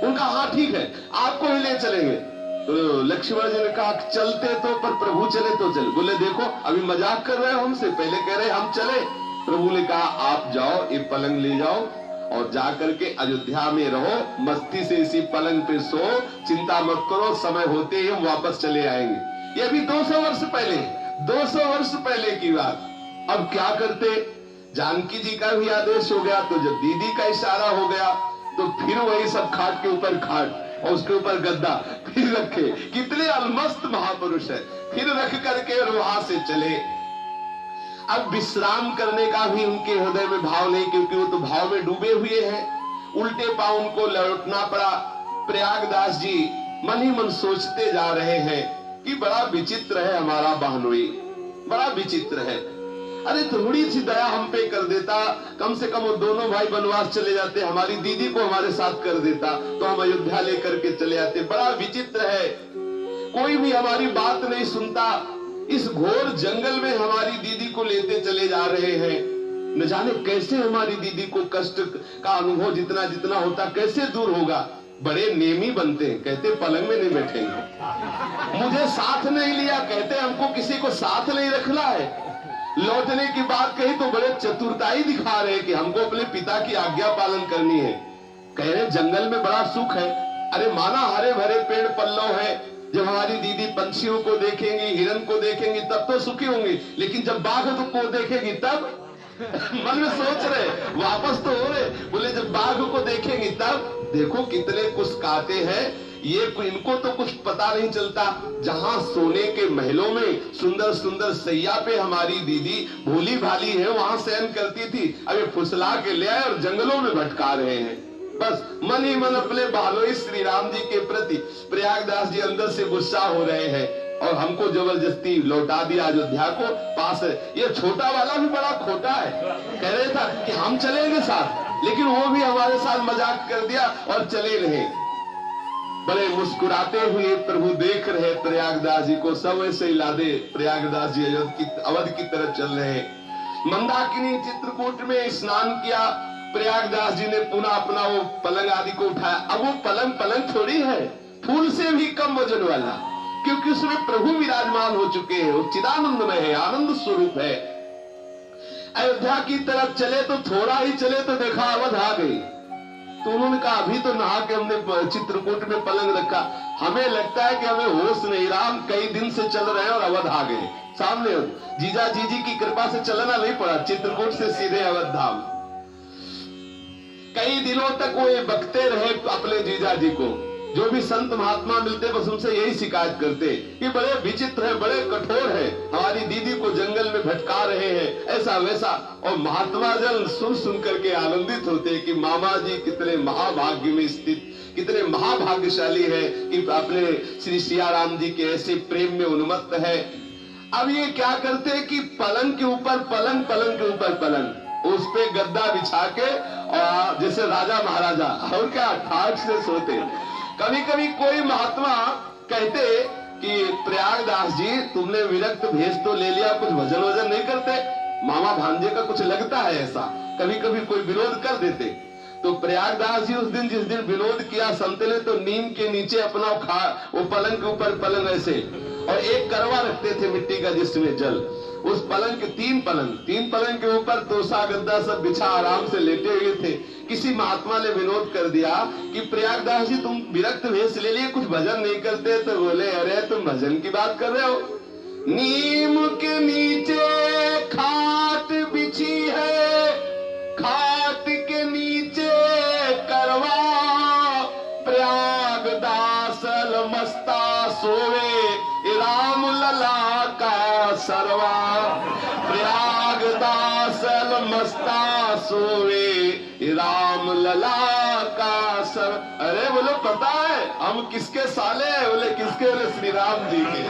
उनका हाँ ठीक है, आपको ही ले चलेंगे। तो लक्ष्मण जी ने कहा चलते तो, पर प्रभु चले तो चल। बोले देखो अभी मजाक कर रहे हो हमसे, पहले कह रहे हम चले। प्रभु ने कहा आप जाओ, ये पलंग ले जाओ और जाकर के अयोध्या में रहो, मस्ती से इसी पलंग पे सो, चिंता मत करो, समय होते ही हम वापस चले आएंगे। ये अभी 200 वर्ष पहले, 200 वर्ष पहले की बात। अब क्या करते, जानकी जी का भी आदेश हो गया, तो जब दीदी का इशारा हो गया तो फिर वही सब खाट के ऊपर खाट और उसके ऊपर गद्दा फिर रखे। कितने अलमस्त महापुरुष है। फिर रख करके और वहां से चले। अब विश्राम करने का भी उनके हृदय में भाव नहीं, क्योंकि वो तो भाव में डूबे हुए हैं। उल्टे पांव उनको लौटना पड़ा। प्रयागदास जी मन ही मन सोचते जा रहे हैं कि बड़ा विचित्र है हमारा बहनोई, बड़ा विचित्र है। अरे थोड़ी सी दया हम पे कर देता, कम से कम वो दोनों भाई वनवास चले जाते, हमारी दीदी को हमारे साथ कर देता तो हम अयोध्या लेकर के चले आते। बड़ा विचित्र है, कोई भी हमारी बात नहीं सुनता। इस घोर जंगल में हमारी दीदी को लेते चले जा रहे हैं। न जाने कैसे हमारी दीदी को कष्ट का अनुभव जितना जितना होता कैसे दूर होगा। बड़े नेमी बनते हैं, कहते पलंग में नहीं बैठेंगे। मुझे साथ नहीं लिया, कहते हमको किसी को साथ नहीं रखना है। लौटने की बात कही तो बड़े चतुरताई दिखा रहे कि हमको अपने पिता की आज्ञा पालन करनी है। कह रहे जंगल में बड़ा सुख है। अरे माना हरे भरे पेड़ पल्लव है, जब हमारी दीदी पंछियों को देखेंगी, हिरन को देखेंगी तब तो सुखी होंगी, लेकिन जब बाघ को देखेगी तब मन में सोच रहे, वापस तो हो रहे। बोले जब बाघ को देखेंगी तब। देखो कितने कुछ काटे हैं ये, इनको तो कुछ पता नहीं चलता। जहां सोने के महलों में सुंदर सुंदर सैया पे हमारी दीदी भोली भाली है, वहां शयन करती थी, अभी फुसला के ले आए और जंगलों में भटका रहे हैं। बस मन ही मन अपने बालोई श्री राम जी के प्रति प्रयागदास जी अंदर से गुस्सा हो रहे हैं और हमको जबरदस्ती लौटा दिया अयोध्या को पास। ये छोटा वाला भी बड़ा खोटा है, कह रहे था कि हम चलेंगे साथ, लेकिन वो भी हमारे साथ मजाक कर दिया और चले रहे। बड़े मुस्कुराते हुए प्रभु देख रहे प्रयागदास जी को, सब ऐसे ही लादे प्रयागदास जी अवध की तरफ चल रहे। मंदाकिनी चित्रकूट में स्नान किया। प्रयागदास जी ने पुनः अपना वो पलंग आदि को उठाया। अब वो पलंग थोड़ी है, फूल से भी कम वजन वाला, क्योंकि उसमें प्रभु विराजमान हो चुके हैं। वो चिदानंद में है, आनंद स्वरूप है। अयोध्या की तरफ चले तो थोड़ा ही चले तो देखा अवध आ गई। तो उन्होंने कहा अभी तो नहा के हमने चित्रकूट में पलंग रखा, हमें लगता है कि हमें होश नहीं रहा, हम कई दिन से चल रहे हैं और अवध आ गए सामने। जीजा जीजी की कृपा से चलना नहीं पड़ा, चित्रकूट से सीधे अवध धाम। कई दिनों तक वो ये बकते रहे अपने जीजा जी को। जो भी संत महात्मा मिलते बस उनसे यही शिकायत करते कि बड़े विचित्र है, बड़े कठोर है, हमारी दीदी को जंगल में भटका रहे हैं, ऐसा वैसा। और महात्मा जन सुन करके आनंदित होते कि मामा जी कितने महाभाग्य में स्थित, कितने महाभाग्यशाली है कि अपने श्री सियाराम जी के ऐसे प्रेम में उन्मत्त है। अब ये क्या करते हैं कि पलंग के ऊपर पलंग, पलंग के ऊपर पलंग, उस पे गद्दा बिछा के और जैसे राजा महाराजा और क्या ठाठ से सोते। कभी कभी कोई महात्मा कहते कि प्रयागदास जी तुमने विरक्त भेष तो ले लिया, कुछ भजन वजन नहीं करते, मामा भांजे का कुछ लगता है ऐसा। कभी कभी कोई विरोध कर देते। तो प्रयागदास जी उस दिन जिस दिन विनोद किया संत ने, तो नीम के नीचे अपना वो पलंग के ऊपर पलंग ऐसे, और एक करवा रखते थे मिट्टी का जिसमें जल, उस पलंग के तीन पलंग के ऊपर तोसा गद्दा सब बिछा आराम से लेटे हुए थे। किसी महात्मा ने विनोद कर दिया कि प्रयागदास जी तुम विरक्त भेष ले लिए, कुछ भजन नहीं करते? तो बोले अरे तुम भजन की बात कर रहे हो, नीम के नीचे खाट बिछी है, खाट के नीचे करवा, प्रयागदास मस्ता सोवे, राम लला का सरवा, प्रयागदास मस्ता सोवे, राम लला का सर। अरे बोलो पता है हम किसके साले हैं? बोले किसके? बोले श्री राम जी के।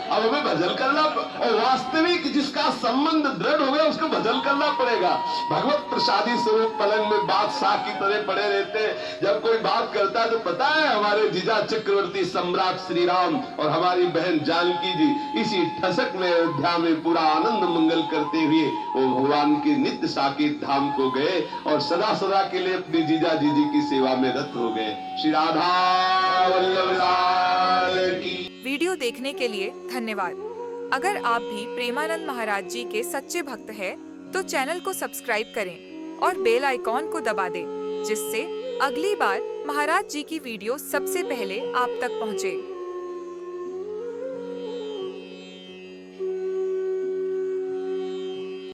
अब हमें भजन करना, और वास्तविक जिसका संबंध दृढ़ हो गया उसको भजन करना पड़ेगा। भगवत प्रसादी स्वरूप पलंग में बादशाह की तरह पड़े रहते। जब कोई बात करता है तो पता है हमारे जीजा चक्रवर्ती सम्राट श्री राम और हमारी बहन जानकी जी इसी ठसक में अयोध्या में पूरा आनंद मंगल करते हुए वो भगवान के नित्य साकेत धाम को गए और सदा सदा के लिए अपनी जीजा जी की सेवा में रत हो गए। श्री राधा वल्लभ लाल की। वीडियो देखने के लिए धन्यवाद। अगर आप भी प्रेमानंद महाराज जी के सच्चे भक्त हैं, तो चैनल को सब्सक्राइब करें और बेल आइकॉन को दबा दें, जिससे अगली बार महाराज जी की वीडियो सबसे पहले आप तक पहुंचे।